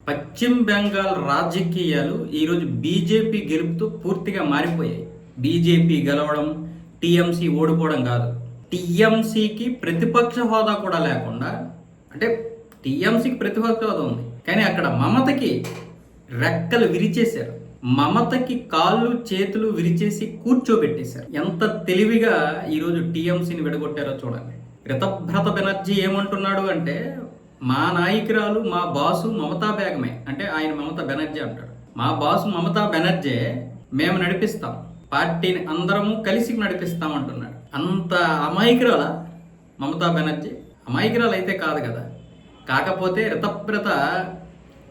పశ్చిమ బెంగాల్ రాజకీయాలు ఈరోజు బీజేపీ గెలుపుతో పూర్తిగా మారిపోయాయి. బీజేపీ గెలవడం, టీఎంసీ ఓడిపోవడం కాదు. టీఎంసీకి ప్రతిపక్ష హోదా కూడా లేకుండా, అంటే టీఎంసీకి ప్రతిపక్ష హోదా ఉంది కానీ అక్కడ మమతకి రెక్కలు విరిచేశారు. మమతకి కాళ్ళు చేతులు విరిచేసి కూర్చోబెట్టేశారు. ఎంత తెలివిగా ఈరోజు టీఎంసీని విడగొట్టారో చూడండి. రితభ్రత బెనర్జీ ఏమంటున్నాడు అంటే, మా నాయకురాలు మా బాసు మమతా బేగమే, అంటే ఆయన మమతా బెనర్జీ అంటాడు. మా బాసు మమతా బెనర్జీ, మేము నడిపిస్తాం, పార్టీని అందరము కలిసి నడిపిస్తాం అంటున్నాడు. అంత అమాయకురాల మమతా బెనర్జీ? అమాయకురాలు అయితే కాదు కదా. కాకపోతే రితభ్రత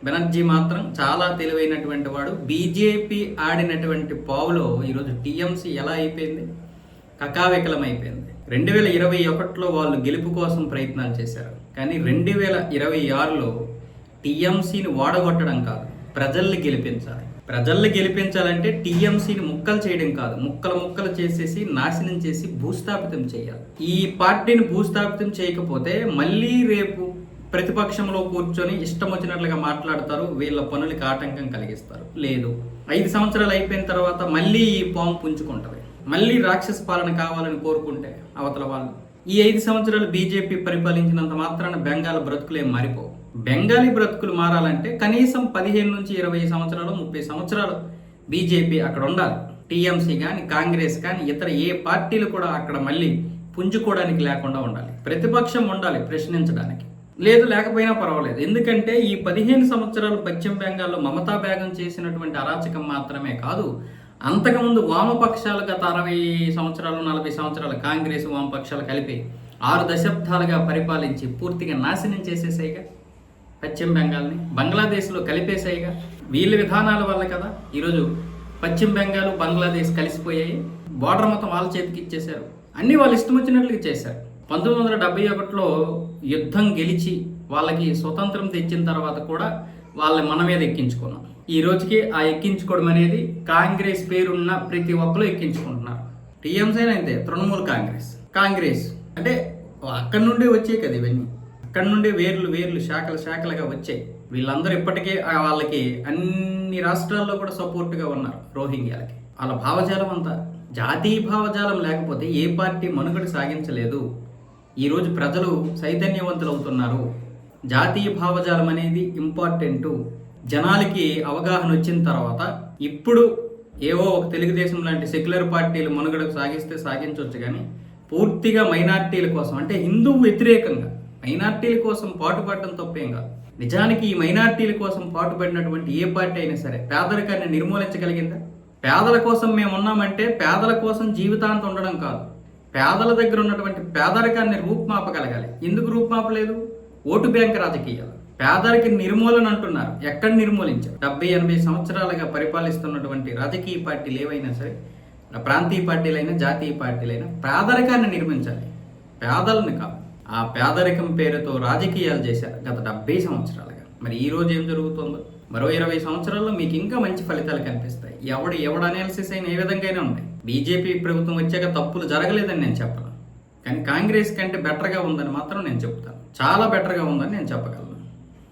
బెనర్జీ మాత్రం చాలా తెలివైనటువంటి వాడు. బీజేపీ ఆడినటువంటి పావులో ఈరోజు టీఎంసీ ఎలా అయిపోయింది? కకావికలం అయిపోయింది. 2021లో వాళ్ళు గెలుపు కోసం ప్రయత్నాలు చేశారు కానీ 2026లో టీఎంసీని ఓడగొట్టడం కాదు, ప్రజల్ని గెలిపించాలి. ప్రజల్ని గెలిపించాలంటే టీఎంసీని ముక్కలు చేయడం కాదు, ముక్కలు చేసేసి నాశనం చేసి భూస్థాపితం చేయాలి. ఈ పార్టీని భూస్థాపితం చేయకపోతే మళ్ళీ రేపు ప్రతిపక్షంలో కూర్చొని ఇష్టం వచ్చినట్లుగా మాట్లాడతారు, వీళ్ళ పనులకి ఆటంకం కలిగిస్తారు. లేదు, 5 సంవత్సరాలు అయిపోయిన తర్వాత మళ్ళీ ఈ పాము పుంజుకుంటుంది. మళ్ళీ రాక్షస పాలన కావాలని కోరుకుంటే అవతల వాళ్ళు, ఈ 5 సంవత్సరాలు బీజేపీ పరిపాలించినంత మాత్రాన బెంగాల్ బ్రతుకులు ఏం మారిపోవు. బెంగాలీ బ్రతుకులు మారాలంటే కనీసం 15 నుంచి 20 సంవత్సరాలు 30 సంవత్సరాలు బీజేపీ అక్కడ ఉండాలి. టీఎంసీ కానీ కాంగ్రెస్ కానీ ఇతర ఏ పార్టీలు కూడా అక్కడ మళ్ళీ పుంజుకోవడానికి లేకుండా ఉండాలి. ప్రతిపక్షం ఉండాలి ప్రశ్నించడానికి. లేదు, లేకపోయినా పర్వాలేదు. ఎందుకంటే ఈ 15 సంవత్సరాలు పశ్చిమ బెంగాల్లో మమతా బేగం చేసినటువంటి అరాచకం మాత్రమే కాదు, అంతకుముందు వామపక్షాలు గత 60 సంవత్సరాలు 40 సంవత్సరాలు కాంగ్రెస్ వామపక్షాలు కలిపి 6 దశాబ్దాలుగా పరిపాలించి పూర్తిగా నాశనం చేసేసాయిగా పశ్చిమ బెంగాల్ని, బంగ్లాదేశ్లో కలిపేసాయిగా. వీళ్ళ విధానాల వల్ల కదా ఈరోజు పశ్చిమ బెంగాల్ బంగ్లాదేశ్ కలిసిపోయాయి. బోర్డర్ మొత్తం వాళ్ళ చేతికి ఇచ్చేశారు. అన్నీ వాళ్ళు ఇష్టం వచ్చినట్లుగా చేశారు. 1971లో యుద్ధం గెలిచి వాళ్ళకి స్వతంత్రం తెచ్చిన తర్వాత కూడా వాళ్ళని మన మీద ఎక్కించుకున్నాం. ఈ రోజుకి ఆ ఎక్కించుకోవడం అనేది కాంగ్రెస్ పేరున్న ప్రతి ఒక్కరు ఎక్కించుకుంటున్నారు. టీఎంసీ అయితే తృణమూల్ కాంగ్రెస్ అంటే అక్కడి నుండే వచ్చాయి కదా ఇవన్నీ. అక్కడి నుండే వేర్లు శాఖలుగా వచ్చాయి. వీళ్ళందరూ ఇప్పటికే వాళ్ళకి అన్ని రాష్ట్రాల్లో కూడా సపోర్ట్గా ఉన్నారు. రోహింగ్యాలకి వాళ్ళ భావజాలం అంతా జాతీయ భావజాలం లేకపోతే ఏ పార్టీ మనుగడ సాగించలేదు. ఈరోజు ప్రజలు చైతన్యవంతులు అవుతున్నారు. జాతీయ భావజాలం అనేది ఇంపార్టెంటు. జనాలకి అవగాహన వచ్చిన తర్వాత ఇప్పుడు ఏవో ఒక తెలుగుదేశం లాంటి సెక్యులర్ పార్టీలు మనుగడ సాగించవచ్చు కానీ పూర్తిగా మైనార్టీల కోసం, అంటే హిందూ వ్యతిరేకంగా మైనార్టీల కోసం పాటుపడడం తప్పేం కాదు. నిజానికి ఈ మైనార్టీల కోసం పాటుపడినటువంటి ఏ పార్టీ అయినా సరే పేదరికాన్ని నిర్మూలించగలిగిందా? పేదల కోసం మేము ఉన్నామంటే పేదల కోసం జీవితాంతం ఉండడం కాదు, పేదల దగ్గర ఉన్నటువంటి పేదరికాన్ని రూపుమాపగలగాలి. ఎందుకు రూపుమాపలేదు? ఓటు బ్యాంక్ రాజకీయాలు. పేదరిక నిర్మూలన అంటున్నారు, ఎక్కడ నిర్మూలించారు? 70-80 సంవత్సరాలుగా పరిపాలిస్తున్నటువంటి రాజకీయ పార్టీలు ఏవైనా సరే, ప్రాంతీయ పార్టీలైనా జాతీయ పార్టీలైనా పేదరికాన్ని నిర్మించాలి, పేదలను కాదు. ఆ పేదరికం పేరుతో రాజకీయాలు చేశారు గత 70 సంవత్సరాలుగా. మరి ఈ రోజు ఏం జరుగుతుందో, మరో 20 సంవత్సరాల్లో మీకు ఇంకా మంచి ఫలితాలు కనిపిస్తాయి. ఎవడు అనాలిసిస్ అయినా ఏ విధంగా ఉంటాయి. బీజేపీ ప్రభుత్వం వచ్చాక తప్పులు జరగలేదని నేను చెప్పను, కానీ కాంగ్రెస్ కంటే బెటర్గా ఉందని మాత్రం నేను చెప్తాను. చాలా బెటర్గా ఉందని నేను చెప్పగలను.